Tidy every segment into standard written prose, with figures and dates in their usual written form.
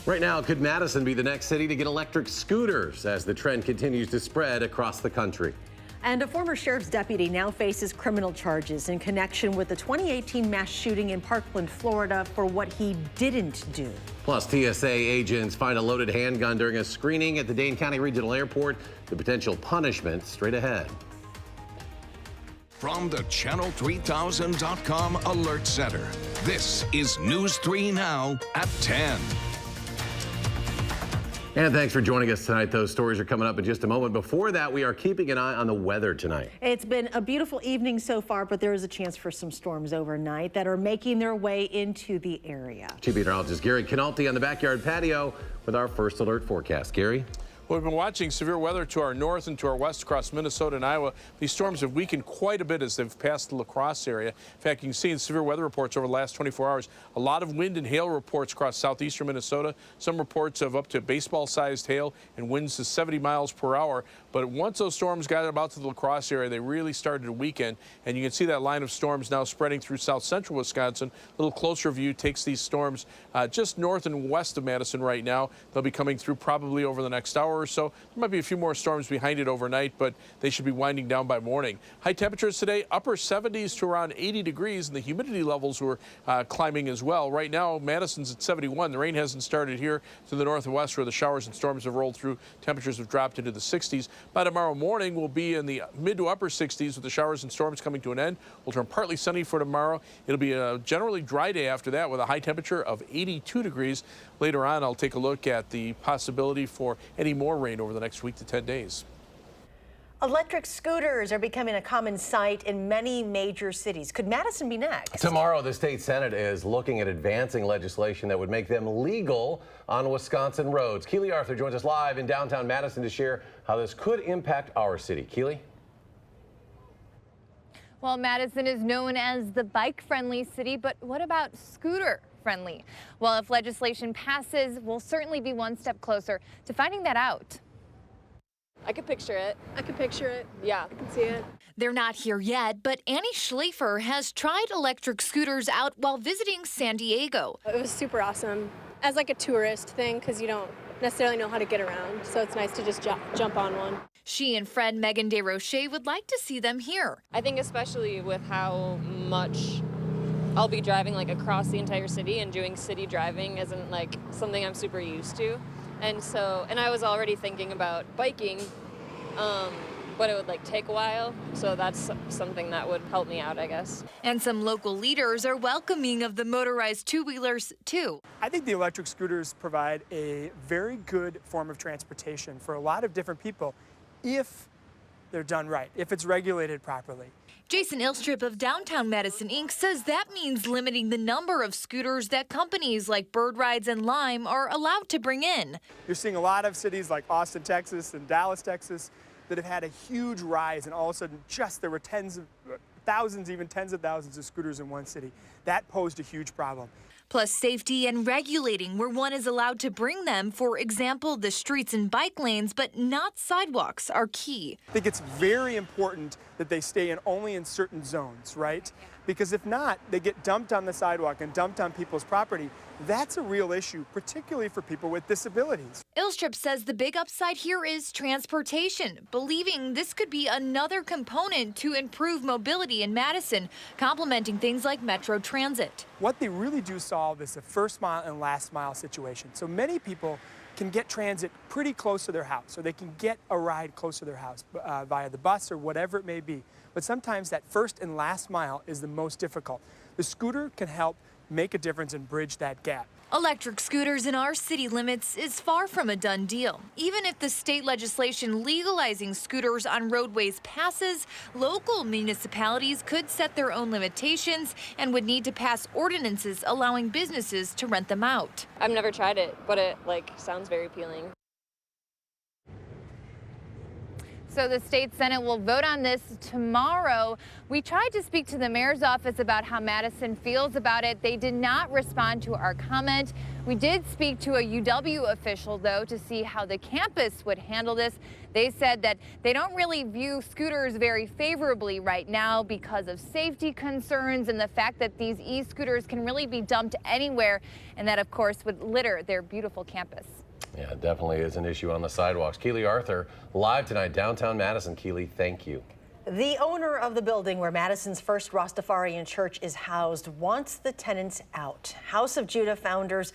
Right now, could Madison be the next city to get electric scooters as the trend continues to spread across the country? And a former sheriff's deputy now faces criminal charges in connection with the 2018 mass shooting in Parkland, Florida, for what he didn't do. Plus, TSA agents find a loaded handgun during a screening at the Dane County Regional Airport. The potential punishment straight ahead. From the Channel3000.com Alert Center, this is News 3 Now at 10. And thanks for joining us tonight. Those stories are coming up in just a moment. Before that, we are keeping an eye on the weather tonight. It's been a beautiful evening so far, but there is a chance for some storms overnight that are making their way into the area. Chief Meteorologist Gary Canalti on the backyard patio with our first alert forecast. Gary? Well, we've been watching severe weather to our north and to our west across Minnesota and Iowa. These storms have weakened quite a bit as they've passed the La Crosse area. In fact, you can see in severe weather reports over the last 24 hours, a lot of wind and hail reports across southeastern Minnesota. Some reports of up to baseball-sized hail and winds to 70 miles per hour. But once those storms got about to the La Crosse area, they really started to weaken. And you can see that line of storms now spreading through south central Wisconsin. A little closer view takes these storms just north and west of Madison right now. They'll be coming through probably over the next hour or so. There might be a few more storms behind it overnight, but they should be winding down by morning. High temperatures today, upper 70s to around 80 degrees, and the humidity levels were climbing as well. Right now, Madison's at 71. The rain hasn't started here to the north and west where the showers and storms have rolled through. Temperatures have dropped into the 60s. By tomorrow morning, we'll be in the mid to upper 60s with the showers and storms coming to an end. We'll turn partly sunny for tomorrow. It'll be a generally dry day after that with a high temperature of 82 degrees. Later on, I'll take a look at the possibility for any more rain over the next week to 10 days. Electric scooters are becoming a common sight in many major cities. Could Madison be next? Tomorrow, the state Senate is looking at advancing legislation that would make them legal on Wisconsin roads. Keely Arthur joins us live in downtown Madison to share how this could impact our city. Keely? Well, Madison is known as the bike-friendly city, but what about scooter-friendly? Well, if legislation passes, we'll certainly be one step closer to finding that out. I could picture it. I could picture it. Yeah, I can see it. They're not here yet, but Annie Schlafer has tried electric scooters out while visiting San Diego. It was super awesome as like a tourist thing because you don't necessarily know how to get around. So it's nice to just jump on one. She and friend Megan DeRoche would like to see them here. I think especially with how much I'll be driving like across the entire city, and doing city driving isn't like something I'm super used to. And I was already thinking about biking, but it would like take a while. So that's something that would help me out, I guess. And some local leaders are welcoming of the motorized two-wheelers too. I think the electric scooters provide a very good form of transportation for a lot of different people if they're done right, if it's regulated properly. Jason Ilstrip of Downtown Madison, Inc. says that means limiting the number of scooters that companies like Bird Rides and Lime are allowed to bring in. You're seeing a lot of cities like Austin, Texas and Dallas, Texas that have had a huge rise, and all of a sudden there were thousands, even tens of thousands of scooters in one city. That posed a huge problem. Plus safety and regulating where one is allowed to bring them. For example, the streets and bike lanes, but not sidewalks, are key. I think it's very important that they stay only in certain zones, right? Because if not, they get dumped on the sidewalk and dumped on people's property. That's a real issue, particularly for people with disabilities. Ilstrip says the big upside here is transportation, believing this could be another component to improve mobility in Madison, complementing things like Metro Transit. What they really do solve is the first mile and last mile situation. So many people can get transit pretty close to their house, or they can get a ride close to their house via the bus or whatever it may be. But sometimes that first and last mile is the most difficult. The scooter can help make a difference and bridge that gap. Electric scooters in our city limits is far from a done deal. Even if the state legislation legalizing scooters on roadways passes, local municipalities could set their own limitations and would need to pass ordinances allowing businesses to rent them out. I've never tried it, but it sounds very appealing. So the state Senate will vote on this tomorrow. We tried to speak to the mayor's office about how Madison feels about it. They did not respond to our comment. We did speak to a UW official, though, to see how the campus would handle this. They said that they don't really view scooters very favorably right now because of safety concerns and the fact that these e-scooters can really be dumped anywhere, and that, of course, would litter their beautiful campus. Yeah, it definitely is an issue on the sidewalks. Keely Arthur, live tonight, downtown Madison. Keely, thank you. The owner of the building where Madison's First Rastafarian Church is housed wants the tenants out. House of Judah founders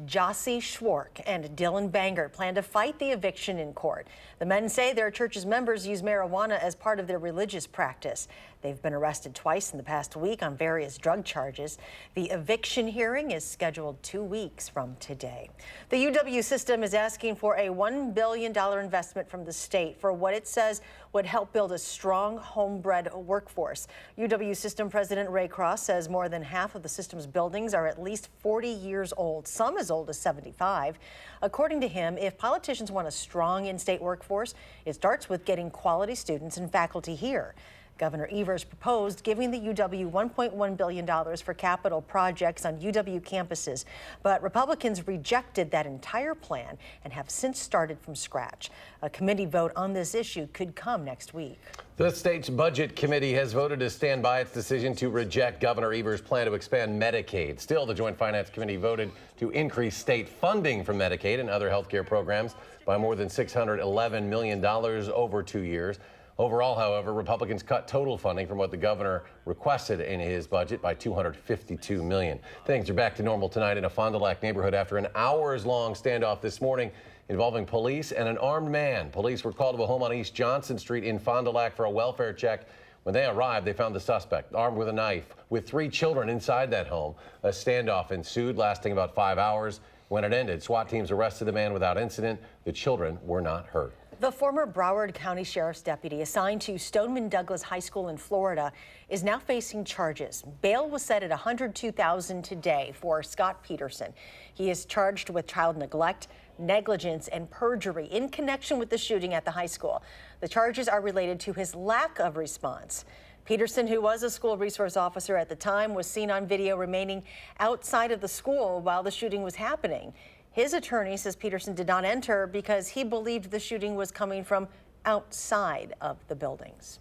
Jossie Schwark and Dylan Banger plan to fight the eviction in court. The men say their church's members use marijuana as part of their religious practice. They've been arrested twice in the past week on various drug charges. The eviction hearing is scheduled 2 weeks from today. The UW system is asking for a $1 billion investment from the state for what it says would help build a strong homebred workforce. UW system president Ray Cross says more than half of the system's buildings are at least 40 years old, some as old as 75. According to him, if politicians want a strong in-state workforce, it starts with getting quality students and faculty here. Governor Evers proposed giving the UW $1.1 billion for capital projects on UW campuses, but Republicans rejected that entire plan and have since started from scratch. A committee vote on this issue could come next week. The state's budget committee has voted to stand by its decision to reject Governor Evers' plan to expand Medicaid. Still, the Joint Finance Committee voted to increase state funding for Medicaid and other health care programs by more than $611 million over 2 years. Overall, however, Republicans cut total funding from what the governor requested in his budget by $252 million. Things are back to normal tonight in a Fond du Lac neighborhood after an hours-long standoff this morning involving police and an armed man. Police were called to a home on East Johnson Street in Fond du Lac for a welfare check. When they arrived, they found the suspect armed with a knife with 3 children inside that home. A standoff ensued, lasting about 5 hours. When it ended, SWAT teams arrested the man without incident. The children were not hurt. The former Broward County Sheriff's deputy assigned to Stoneman Douglas High School in Florida is now facing charges. Bail was set at $102,000 today for Scott Peterson. He is charged with child neglect, negligence, and perjury in connection with the shooting at the high school. The charges are related to his lack of response. Peterson, who was a school resource officer at the time, was seen on video remaining outside of the school while the shooting was happening. His attorney says Peterson did not enter because he believed the shooting was coming from outside of the buildings.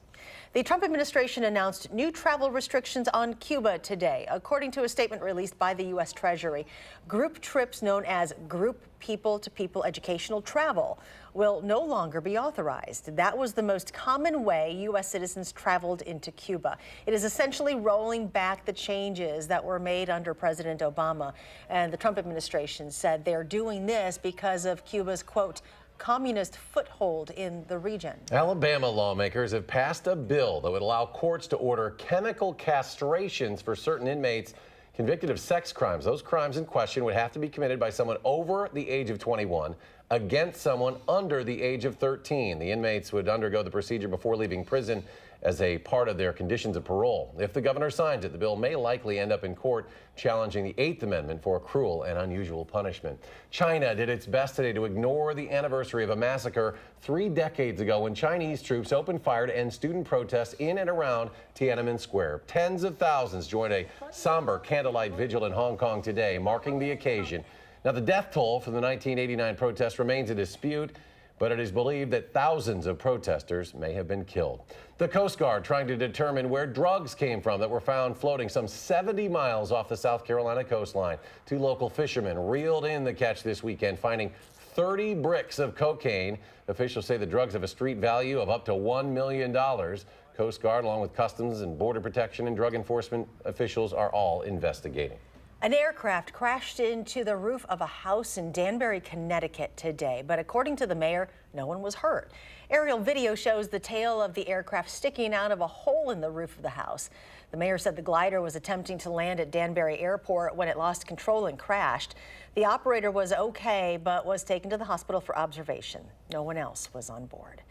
The Trump administration announced new travel restrictions on Cuba today. According to a statement released by the U.S. Treasury, group trips known as group people-to-people educational travel will no longer be authorized. That was the most common way U.S. citizens traveled into Cuba. It is essentially rolling back the changes that were made under President Obama. And the Trump administration said they're doing this because of Cuba's, quote, communist foothold in the region. Alabama lawmakers have passed a bill that would allow courts to order chemical castrations for certain inmates convicted of sex crimes. Those crimes in question would have to be committed by someone over the age of 21 against someone under the age of 13. The inmates would undergo the procedure before leaving prison as a part of their conditions of parole. If the governor signs it, the bill may likely end up in court challenging the 8th Amendment for cruel and unusual punishment. China did its best today to ignore the anniversary of a massacre 3 decades ago when Chinese troops opened fire to end student protests in and around Tiananmen Square. Tens of thousands joined a somber candlelight vigil in Hong Kong today, marking the occasion. Now, the death toll from the 1989 protests remains a dispute, but it is believed that thousands of protesters may have been killed. The Coast Guard trying to determine where drugs came from that were found floating some 70 miles off the South Carolina coastline. 2 local fishermen reeled in the catch this weekend, finding 30 bricks of cocaine. Officials say the drugs have a street value of up to $1 million. Coast Guard, along with Customs and Border Protection and drug enforcement officials, are all investigating. An aircraft crashed into the roof of a house in Danbury, Connecticut today, but according to the mayor, no one was hurt. Aerial video shows the tail of the aircraft sticking out of a hole in the roof of the house. The mayor said the glider was attempting to land at Danbury Airport when it lost control and crashed. The operator was okay, but was taken to the hospital for observation. No one else was on board.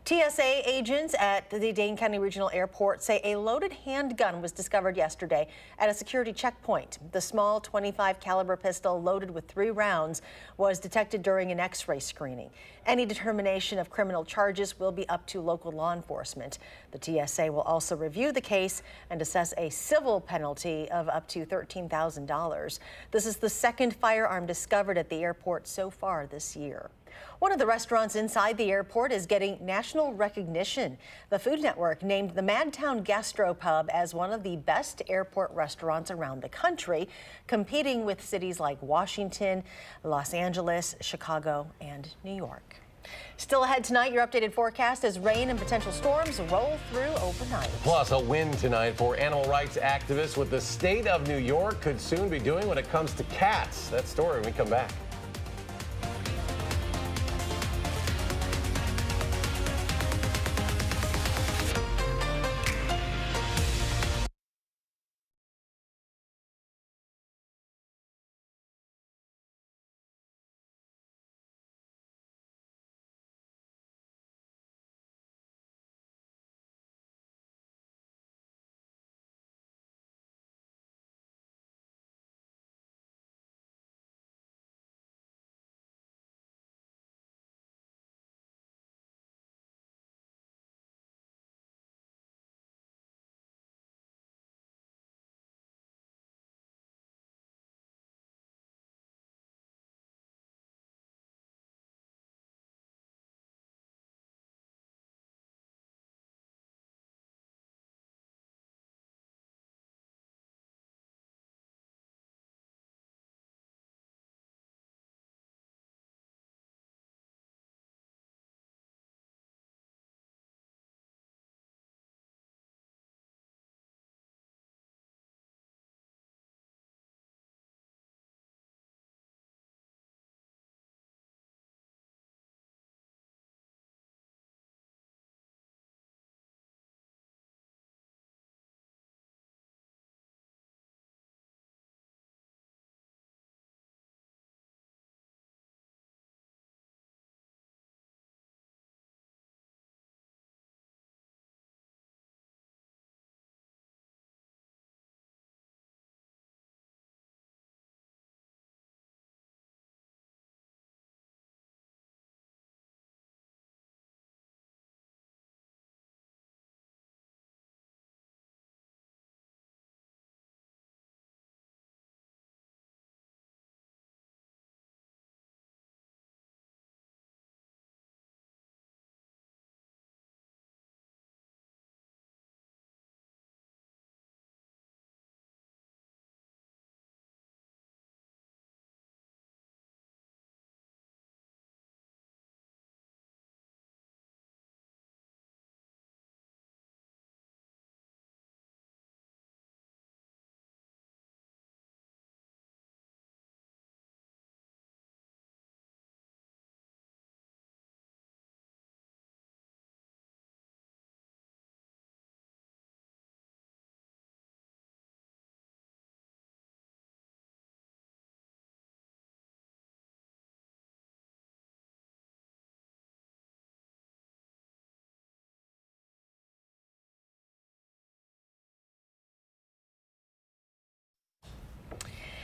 TSA agents at the Dane County Regional Airport say a loaded handgun was discovered yesterday at a security checkpoint. The small .25 caliber pistol loaded with 3 rounds was detected during an X-ray screening. Any determination of criminal charges will be up to local law enforcement. The TSA will also review the case and assess a civil penalty of up to $13,000. This is the second firearm discovered at the airport so far this year. One of the restaurants inside the airport is getting national recognition. The Food Network named the Madtown Gastropub as one of the best airport restaurants around the country, competing with cities like Washington, Los Angeles, Chicago, and New York. Still ahead tonight, your updated forecast as rain and potential storms roll through overnight. Plus, a win tonight for animal rights activists. What the state of New York could soon be doing when it comes to cats. That story when we come back.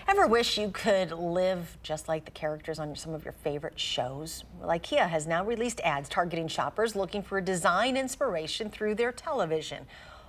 Ever wish you could live just like the characters on some of your favorite shows? Well, IKEA has now released ads targeting shoppers looking for design inspiration through their television.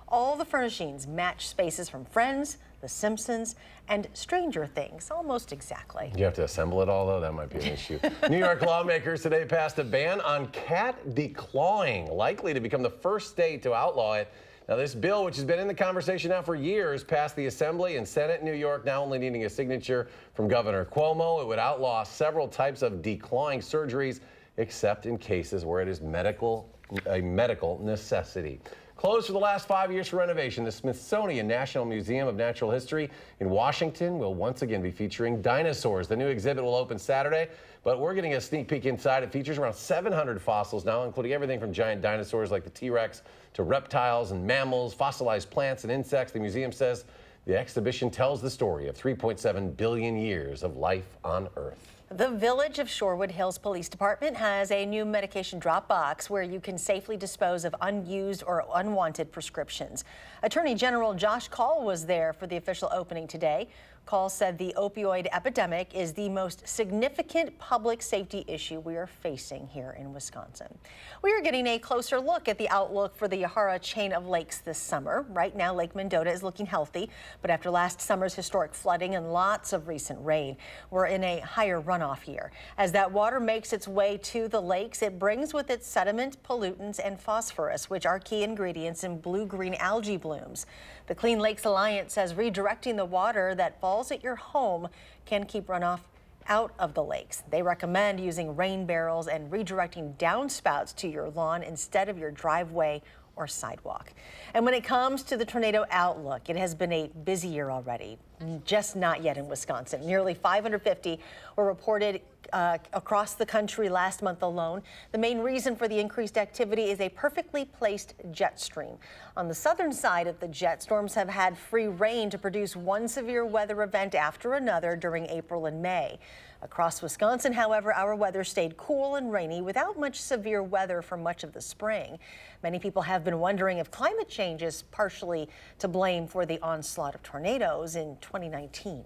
All the furnishings match spaces from Friends, The Simpsons, and Stranger Things, almost exactly. You have to assemble it all, though? That might be an issue. New York lawmakers today passed a ban on cat declawing, likely to become the first state to outlaw it. Now, this bill, which has been in the conversation now for years, passed the Assembly and Senate in New York, now only needing a signature from Governor Cuomo. It would outlaw several types of declawing surgeries, except in cases where it is a medical necessity. Closed for the last 5 years for renovation, the Smithsonian National Museum of Natural History in Washington will once again be featuring dinosaurs. The new exhibit will open Saturday, but we're getting a sneak peek inside. It features around 700 fossils now, including everything from giant dinosaurs like the T-Rex to reptiles and mammals, fossilized plants and insects. The museum says The exhibition tells the story of 3.7 billion years of life on Earth. The Village of Shorewood Hills Police Department has a new medication drop box where you can safely dispose of unused or unwanted prescriptions. Attorney General Josh Kaul was there for the official opening today. Kaul said the opioid epidemic is the most significant public safety issue we are facing here in Wisconsin. We are getting a closer look at the outlook for the Yahara chain of lakes this summer. Right now, Lake Mendota is looking healthy, but after last summer's historic flooding and lots of recent rain, we're in a higher runoff year. As that water makes its way to the lakes, it brings with it sediment, pollutants, and phosphorus, which are key ingredients in blue-green algae blooms. The Clean Lakes Alliance says redirecting the water that falls at your home can keep runoff out of the lakes. They recommend using rain barrels and redirecting downspouts to your lawn instead of your driveway or sidewalk. And when it comes to the tornado outlook, it has been a busy year already, just not yet in Wisconsin. Nearly 550 were reported across the country last month alone. The main reason for the increased activity is a perfectly placed jet stream. On the southern side of the jet, storms have had free rein to produce one severe weather event after another during April and May. Across Wisconsin, however, our weather stayed cool and rainy without much severe weather for much of the spring. Many people have been wondering if climate change is partially to blame for the onslaught of tornadoes in 2019.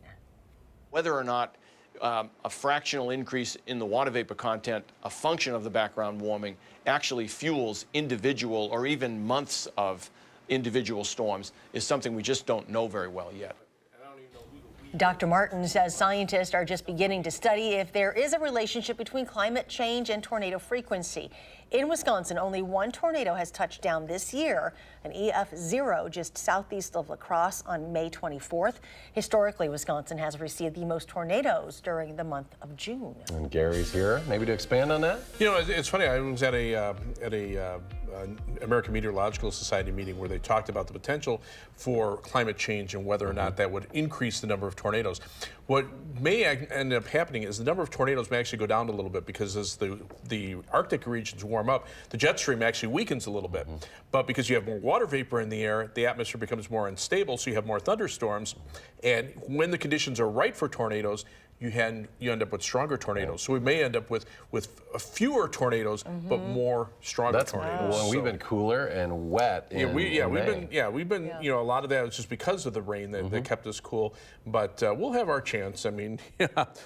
Whether or not a fractional increase in the water vapor content, a function of the background warming, actually fuels individual or even months of individual storms is something we just don't know very well yet. Dr. Martin says scientists are just beginning to study if there is a relationship between climate change and tornado frequency. In Wisconsin, only one tornado has touched down this year, an EF0 just southeast of La Crosse on May 24th. Historically, Wisconsin has received the most tornadoes during the month of June. And Gary's here, maybe to expand on that? You know, it's funny. I was at a American Meteorological Society meeting where they talked about the potential for climate change and whether or not that would increase the number of tornadoes. What may end up happening is the number of tornadoes may actually go down a little bit because as the Arctic regions warm up, the jet stream actually weakens a little bit. But because you have more water vapor in the air, the atmosphere becomes more unstable, so you have more thunderstorms. And when the conditions are right for tornadoes, you end up with stronger tornadoes. So we may end up with fewer tornadoes, but more stronger tornadoes. Well, we've been cooler and wet. We've been you know, a lot of that was just because of the rain that kept us cool. But we'll have our chance. I mean,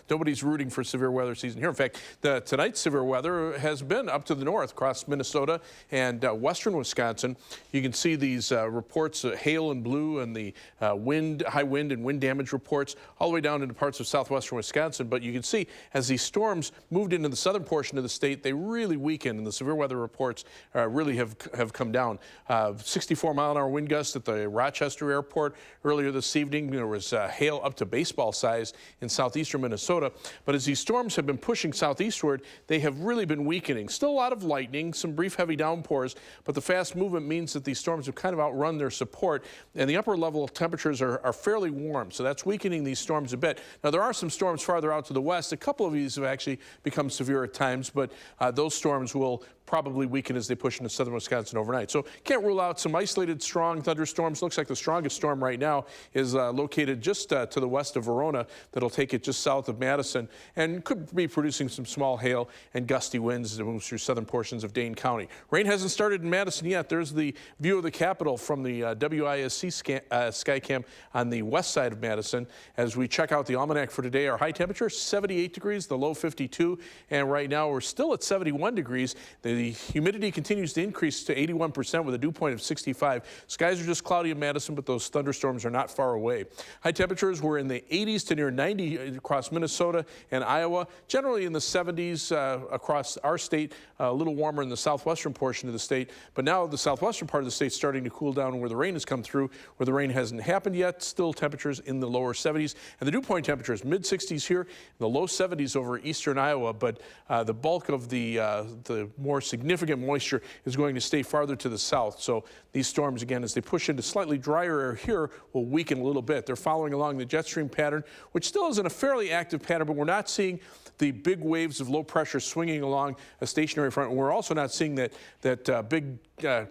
nobody's rooting for severe weather season here. In fact, tonight's severe weather has been up to the north, across Minnesota and western Wisconsin. You can see these reports, hail and blue, and the high wind and wind damage reports, all the way down into parts of southwestern Wisconsin. But you can see as these storms moved into the southern portion of the state, they really weakened, and the severe weather reports really have come down. 64-mile-an-hour wind gusts at the Rochester airport earlier this evening. There was hail up to baseball size in southeastern Minnesota. But as these storms have been pushing southeastward, they have really been weakening. Still a lot of lightning, some brief heavy downpours, but the fast movement means that these storms have kind of outrun their support, and the upper level temperatures are fairly warm, so that's weakening these storms a bit. Now, there are some storms farther out to the west. A couple of these have actually become severe at times, but those storms will probably weaken as they push into southern Wisconsin overnight. So can't rule out some isolated strong thunderstorms. Looks like the strongest storm right now is located just to the west of Verona. That'll take it just south of Madison and could be producing some small hail and gusty winds as it moves through southern portions of Dane County. Rain hasn't started in Madison yet. There's the view of the Capitol from the WISC Skycam on the west side of Madison. As we check out the almanac for today, our high temperature 78 degrees, the low 52, and right now we're still at 71 degrees. The humidity continues to increase to 81% with a dew point of 65. Skies are just cloudy in Madison, but those thunderstorms are not far away. High temperatures were in the 80s to near 90 across Minnesota and Iowa, generally in the 70s across our state, a little warmer in the southwestern portion of the state. But now the southwestern part of the state is starting to cool down where the rain has come through. Where the rain hasn't happened yet, still temperatures in the lower 70s. And the dew point temperatures mid-60s here, the low 70s over eastern Iowa. But the bulk of the more more significant moisture is going to stay farther to the south. So these storms, again, as they push into slightly drier air here, will weaken a little bit. They're following along the jet stream pattern, which still is in a fairly active pattern, but we're not seeing the big waves of low pressure swinging along a stationary front. We're also not seeing that big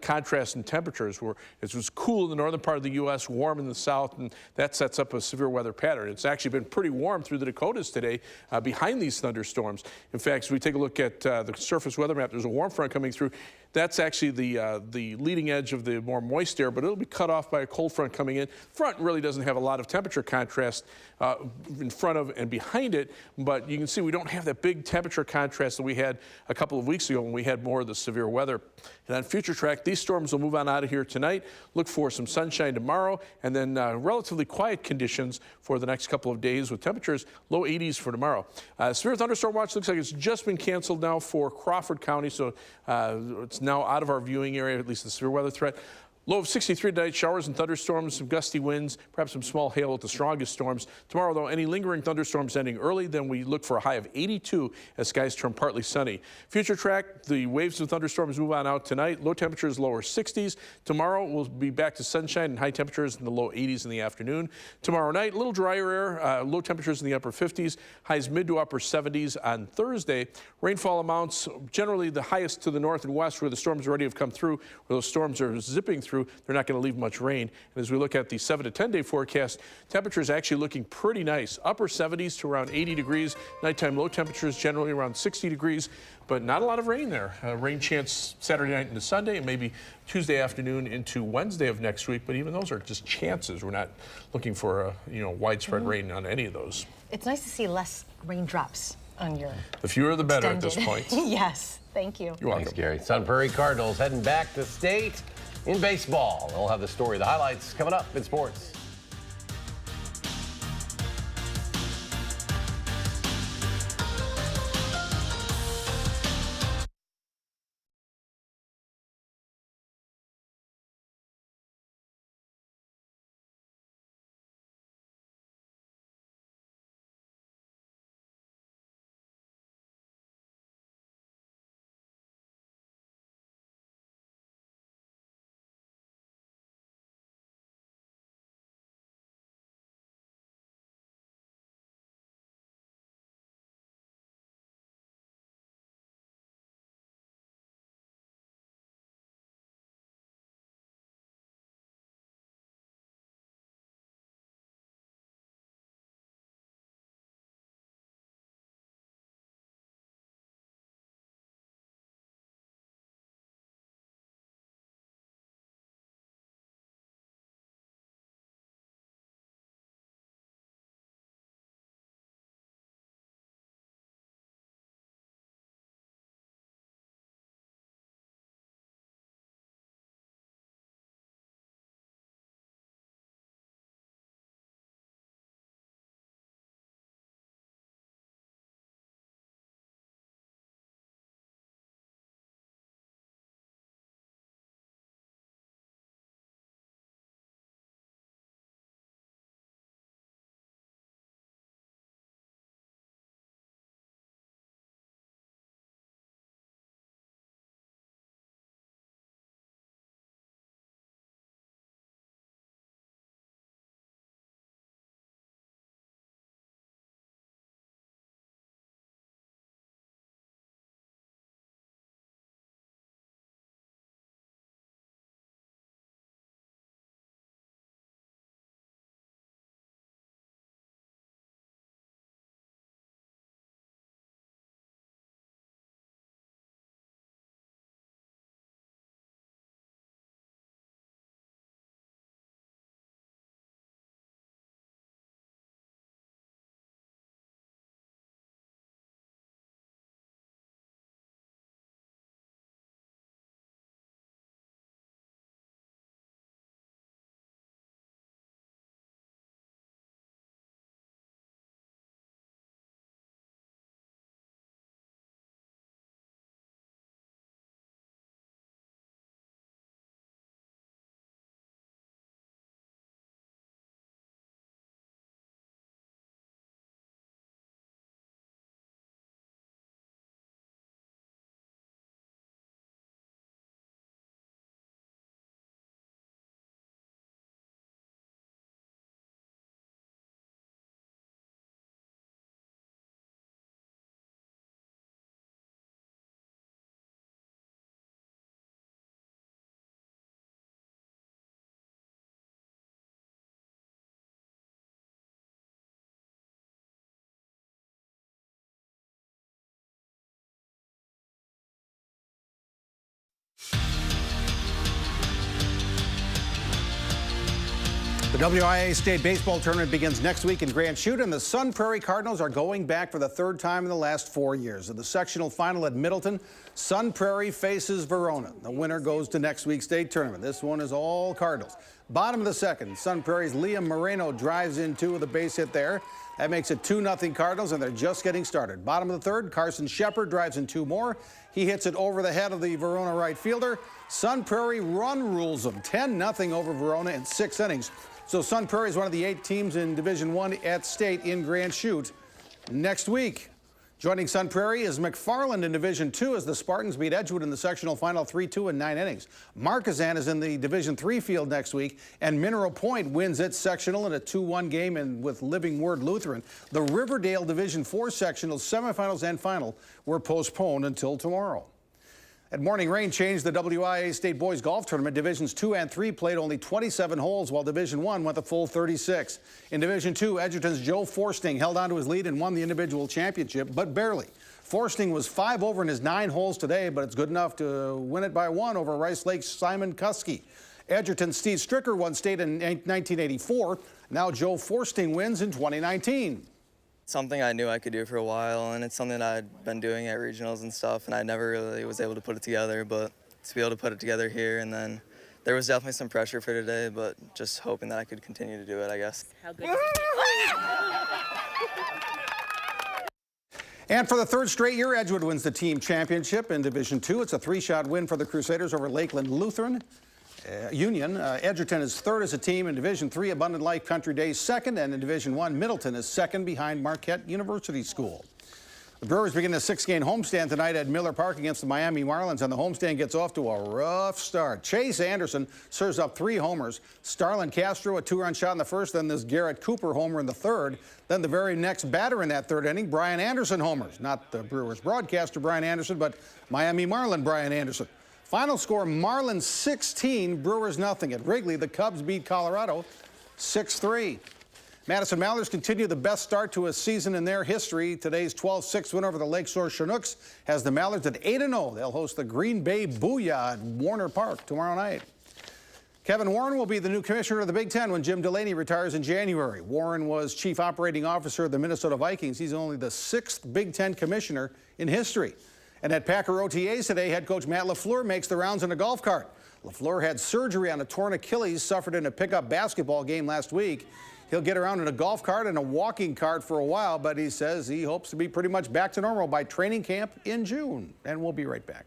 contrast in temperatures where it was cool in the northern part of the U.S., warm in the south, and that sets up a severe weather pattern. It's actually been pretty warm through the Dakotas today behind these thunderstorms. In fact, as we take a look at the surface weather map, there's a warm front coming through. That's actually the leading edge of the more moist air, but it'll be cut off by a cold front coming in. Front really doesn't have a lot of temperature contrast in front of and behind it, but you can see we don't have that big temperature contrast that we had a couple of weeks ago when we had more of the severe weather. And on future track, these storms will move on out of here tonight. Look for some sunshine tomorrow, and then relatively quiet conditions for the next couple of days with temperatures low 80s for tomorrow. Severe thunderstorm watch looks like it's just been canceled now for Crawford County, so it's now out of our viewing area, at least the severe weather threat. Low of 63 tonight, showers and thunderstorms, some gusty winds, perhaps some small hail at the strongest storms. Tomorrow, though, any lingering thunderstorms ending early, then we look for a high of 82 as skies turn partly sunny. Future track, the waves of thunderstorms move on out tonight. Low temperatures, lower 60s. Tomorrow, we'll be back to sunshine and high temperatures in the low 80s in the afternoon. Tomorrow night, a little drier air, low temperatures in the upper 50s, highs mid to upper 70s on Thursday. Rainfall amounts, generally the highest to the north and west where the storms already have come through, where those storms are zipping through. They're not going to leave much rain. And as we look at the 7 to 10 day forecast, temperatures actually looking pretty nice. Upper 70s to around 80 degrees. Nighttime low temperatures generally around 60 degrees, but not a lot of rain there. Rain chance Saturday night into Sunday and maybe Tuesday afternoon into Wednesday of next week. But even those are just chances. We're not looking for widespread rain on any of those. It's nice to see less raindrops on your The fewer the better at this point. Yes, thank you. You're welcome. Thanks, Gary. Sun Prairie Cardinals heading back to state in baseball. We'll have the story, the highlights coming up in sports. WIA State Baseball Tournament begins next week in Grand Chute, and the Sun Prairie Cardinals are going back for the third time in the last 4 years. In the sectional final at Middleton, Sun Prairie faces Verona. The winner goes to next week's state tournament. This one is all Cardinals. Bottom of the second, Sun Prairie's Liam Moreno drives in two with a base hit there. That makes it 2-0 Cardinals, and they're just getting started. Bottom of the third, Carson Shepard drives in two more. He hits it over the head of the Verona right fielder. Sun Prairie run rules them 10-0 over Verona in 6 innings. So Sun Prairie is one of the 8 teams in Division I at state in Grand Chute next week. Joining Sun Prairie is McFarland in Division II as the Spartans beat Edgewood in the sectional final 3-2 in 9 innings. Marquezan is in the Division III field next week, and Mineral Point wins its sectional in a 2-1 game with Living Word Lutheran. The Riverdale Division IV sectionals, semifinals and final were postponed until tomorrow. And morning rain changed the WIA State Boys Golf Tournament. Divisions 2 and 3 played only 27 holes, while Division 1 went the full 36. In Division 2, Edgerton's Joe Forsting held on to his lead and won the individual championship, but barely. Forsting was 5 over in his 9 holes today, but it's good enough to win it by 1 over Rice Lake's Simon Kuski. Edgerton's Steve Stricker won state in 1984. Now Joe Forsting wins in 2019. Something I knew I could do for a while, and it's something I'd been doing at regionals and stuff, and I never really was able to put it together, but to be able to put it together here, and then there was definitely some pressure for today, but just hoping that I could continue to do it, I guess. How good is it? And for the third straight year, Edgewood wins the team championship in Division II. It's a 3-shot win for the Crusaders over Lakeland Lutheran Union. Edgerton is third as a team in Division III. Abundant Life Country Days second, and in Division I, Middleton is second behind Marquette University School. The Brewers begin a 6-game homestand tonight at Miller Park against the Miami Marlins, and the homestand gets off to a rough start. Chase Anderson serves up 3 homers. Starlin Castro a 2-run shot in the first, then this Garrett Cooper homer in the third. Then the very next batter in that third inning, Brian Anderson homers. Not the Brewers broadcaster Brian Anderson, but Miami Marlin Brian Anderson. Final score, Marlins 16, Brewers nothing. At Wrigley, the Cubs beat Colorado 6-3. Madison Mallards continue the best start to a season in their history. Today's 12-6 win over the Lakeshore Chinooks has the Mallards at 8-0. They'll host the Green Bay Booyah at Warner Park tomorrow night. Kevin Warren will be the new commissioner of the Big Ten when Jim Delaney retires in January. Warren was chief operating officer of the Minnesota Vikings. He's only the 6th Big Ten commissioner in history. And at Packer OTAs today, head coach Matt LaFleur makes the rounds in a golf cart. LaFleur had surgery on a torn Achilles suffered in a pickup basketball game last week. He'll get around in a golf cart and a walking cart for a while, but he says he hopes to be pretty much back to normal by training camp in June. And we'll be right back.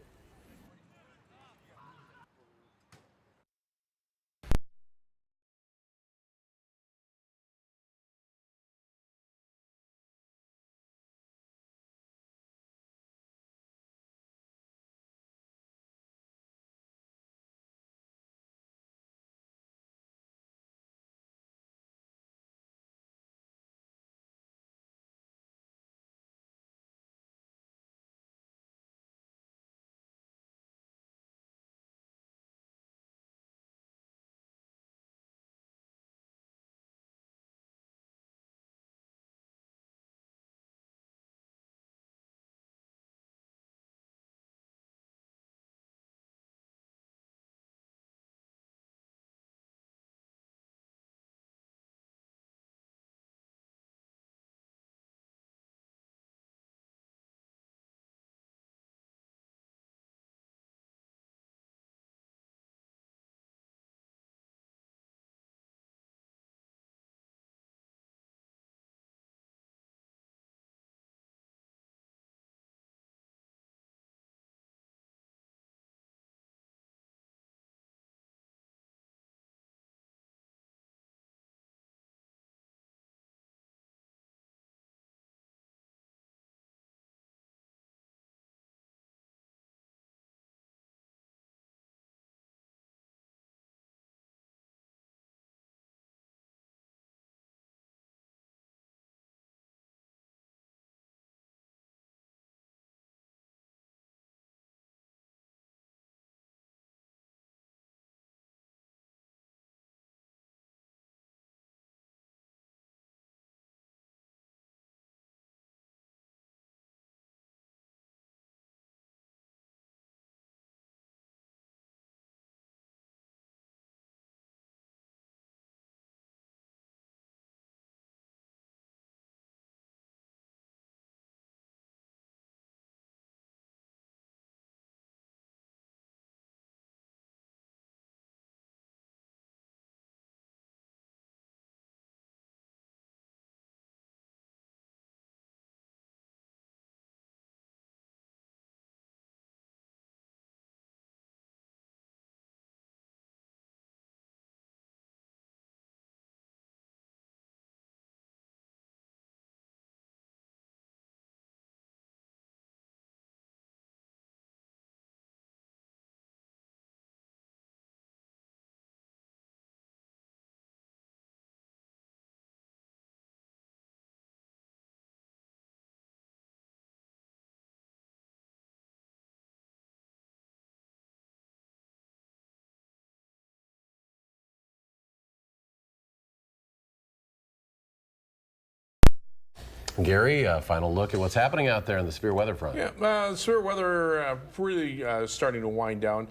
Gary, final look at what's happening out there in the severe weather front. Yeah, severe weather really starting to wind down.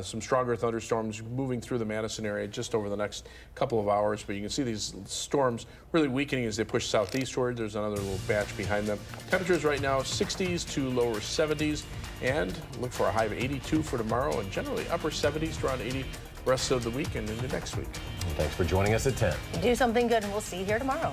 Some stronger thunderstorms moving through the Madison area just over the next couple of hours. But you can see these storms really weakening as they push southeastward. There's another little batch behind them. Temperatures right now 60s to lower 70s. And look for a high of 82 for tomorrow and generally upper 70s to around 80 rest of the week and into next week. Thanks for joining us at 10. Do something good and we'll see you here tomorrow.